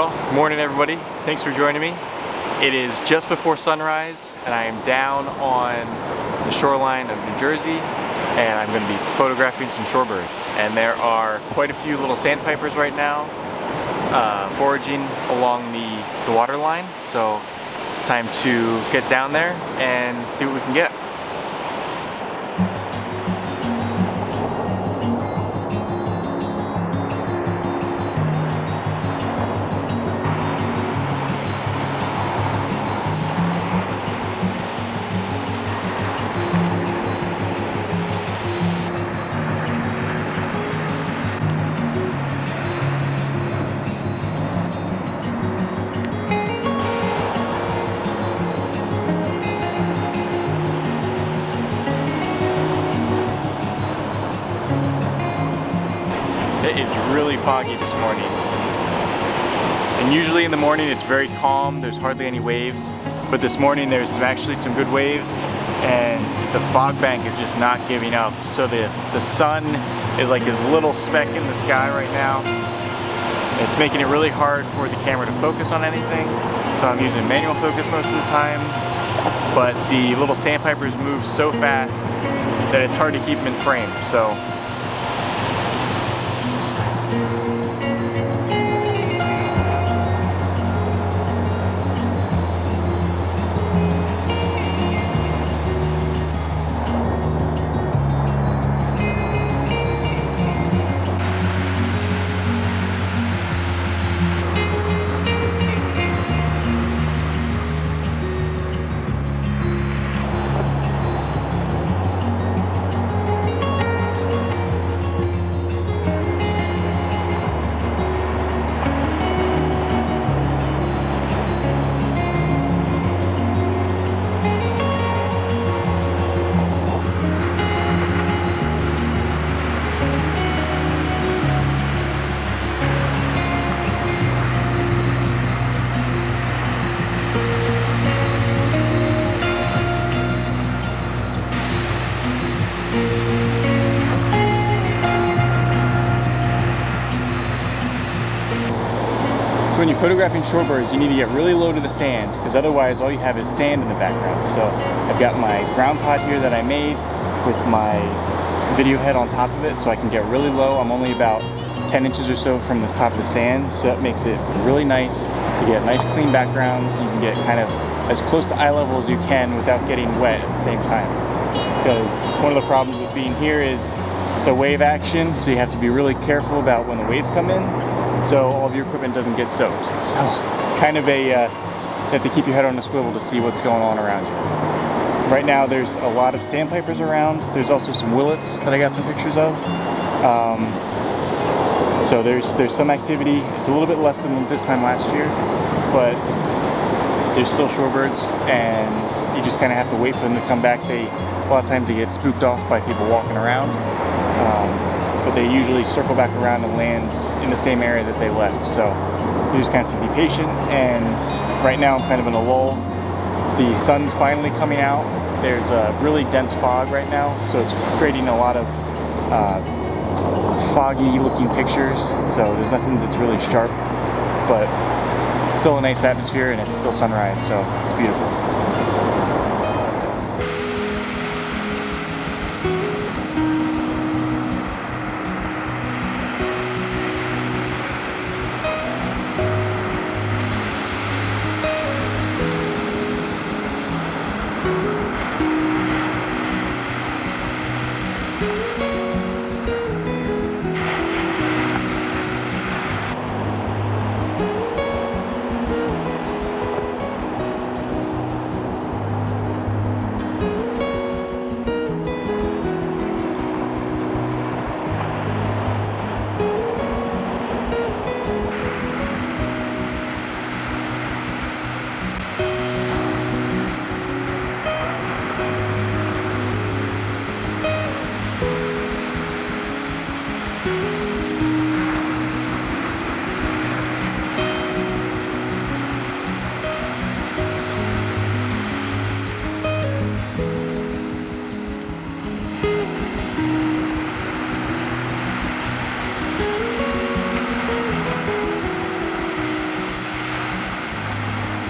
Well, good morning everybody. Thanks for joining me. It is just before sunrise and I am down on the shoreline of New Jersey and I'm going to be photographing some shorebirds. And there are quite a few little sandpipers right now foraging along the water line. So it's time to get down there and see what we can get. It's really foggy this morning, and usually in the morning it's very calm, there's hardly any waves, but this morning there's actually some good waves and the fog bank is just not giving up. So the sun is like this little speck in the sky right now. It's making it really hard for the camera to focus on anything, so I'm using manual focus most of the time, but the little sandpipers move so fast that it's hard to keep them in frame. So when you're photographing shorebirds, you need to get really low to the sand, because otherwise all you have is sand in the background. So I've got my ground pod here that I made with my video head on top of it, so I can get really low. I'm only about 10 inches or so from the top of the sand, so that makes it really nice to get nice clean backgrounds. You can get kind of as close to eye level as you can without getting wet at the same time. Because one of the problems with being here is the wave action, so you have to be really careful about when the waves come in, so all of your equipment doesn't get soaked. So it's kind of a, you have to keep your head on a swivel to see what's going on around you. Right now there's a lot of sandpipers around. There's also some willets that I got some pictures of. So there's some activity. It's a little bit less than this time last year, but there's still shorebirds and you just kind of have to wait for them to come back. A lot of times they get spooked off by people walking around. But they usually circle back around and land in the same area that they left. So you just kind of have to be patient, and right now I'm kind of in a lull. The sun's finally coming out. There's a really dense fog right now, so it's creating a lot of foggy looking pictures. So there's nothing that's really sharp, but it's still a nice atmosphere and it's still sunrise, so it's beautiful.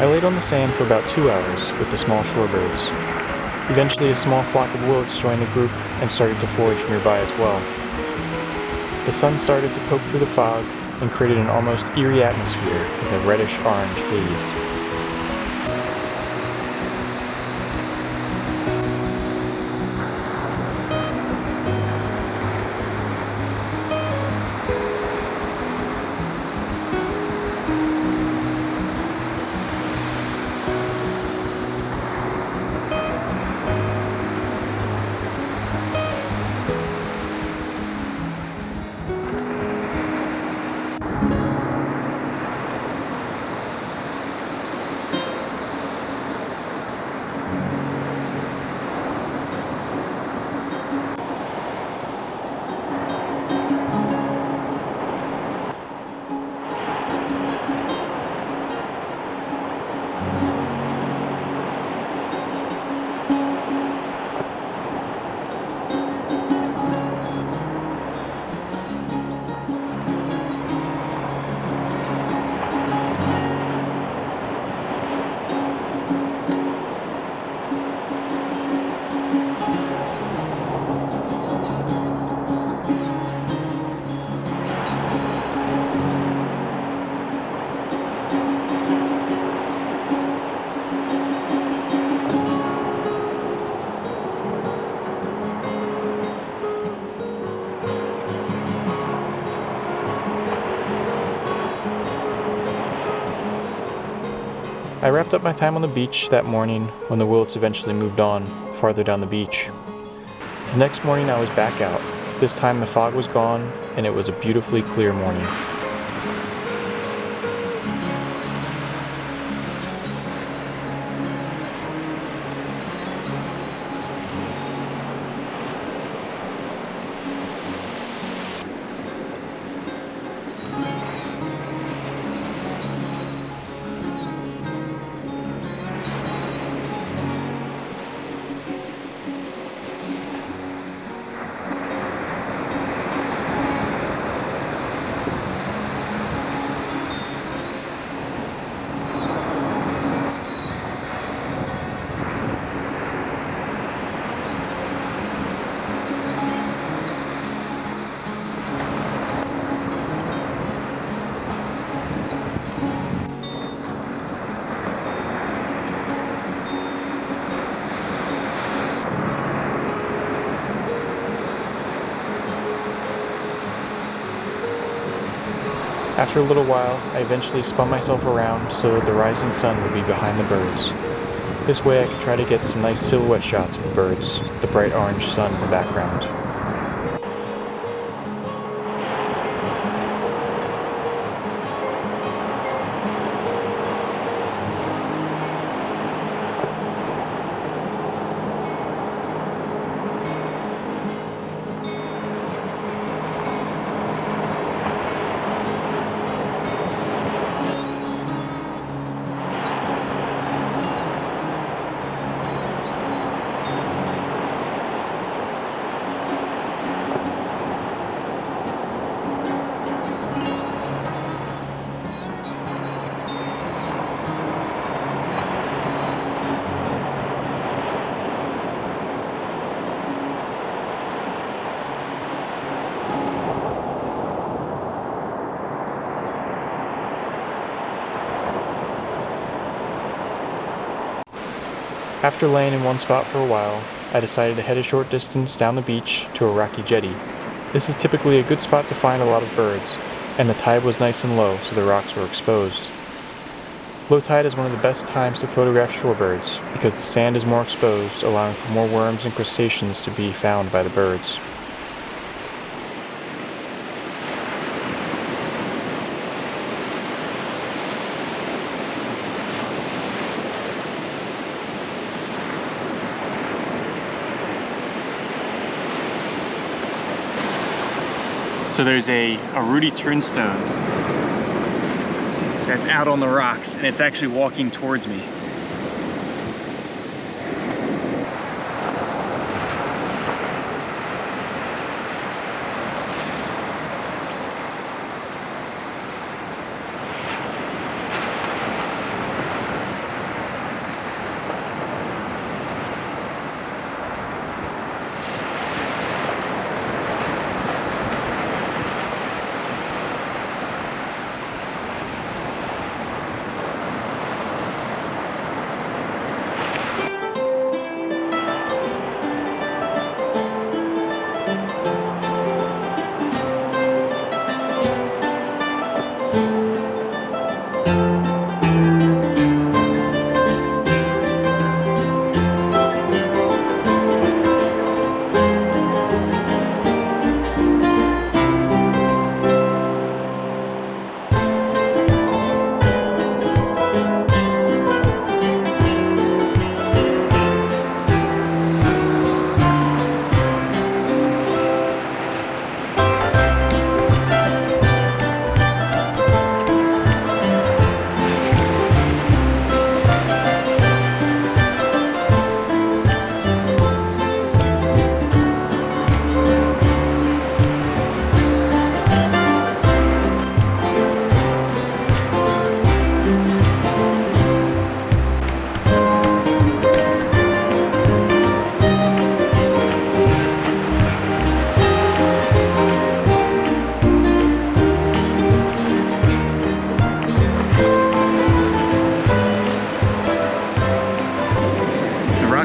I laid on the sand for about 2 hours with the small shorebirds. Eventually a small flock of willets joined the group and started to forage nearby as well. The sun started to poke through the fog and created an almost eerie atmosphere with a reddish-orange haze. I wrapped up my time on the beach that morning when the willets eventually moved on, farther down the beach. The next morning I was back out. This time the fog was gone and it was a beautifully clear morning. After a little while, I eventually spun myself around so that the rising sun would be behind the birds. This way I could try to get some nice silhouette shots of the birds, the bright orange sun in the background. After laying in one spot for a while, I decided to head a short distance down the beach to a rocky jetty. This is typically a good spot to find a lot of birds, and the tide was nice and low, so the rocks were exposed. Low tide is one of the best times to photograph shorebirds, because the sand is more exposed, allowing for more worms and crustaceans to be found by the birds. So there's a rooty turnstone that's out on the rocks, and it's actually walking towards me.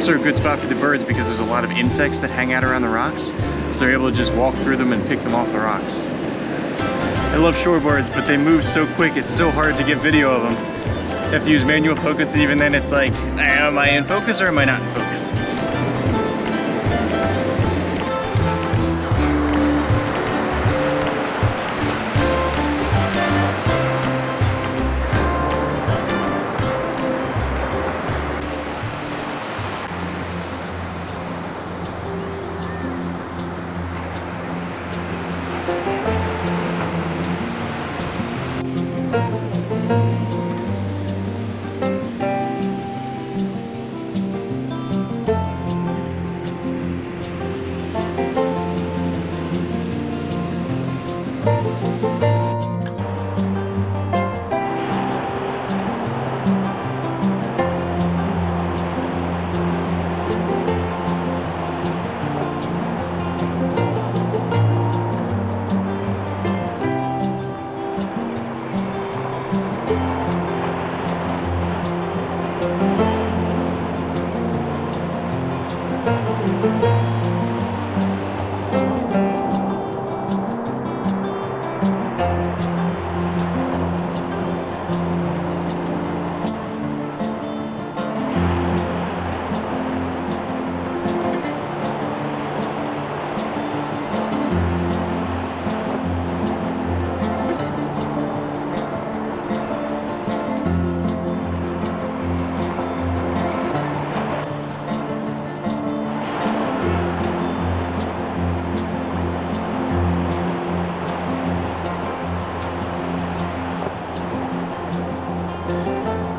rocks are a good spot for the birds because there's a lot of insects that hang out around the rocks, so they're able to just walk through them and pick them off the rocks. I love shorebirds, but they move so quick, it's so hard to get video of them. You have to use manual focus, and even then it's like, am I in focus or am I not in focus?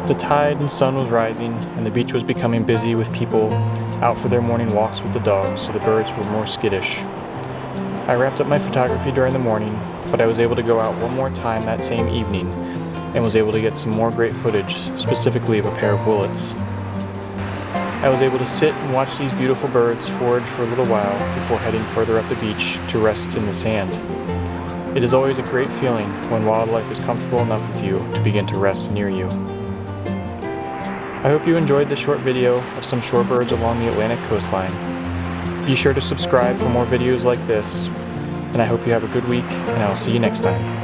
The tide and sun was rising, and the beach was becoming busy with people out for their morning walks with the dogs, so the birds were more skittish. I wrapped up my photography during the morning, but I was able to go out one more time that same evening and was able to get some more great footage, specifically of a pair of willets. I was able to sit and watch these beautiful birds forage for a little while before heading further up the beach to rest in the sand. It is always a great feeling when wildlife is comfortable enough with you to begin to rest near you. I hope you enjoyed this short video of some shorebirds along the Atlantic coastline. Be sure to subscribe for more videos like this, and I hope you have a good week, and I will see you next time.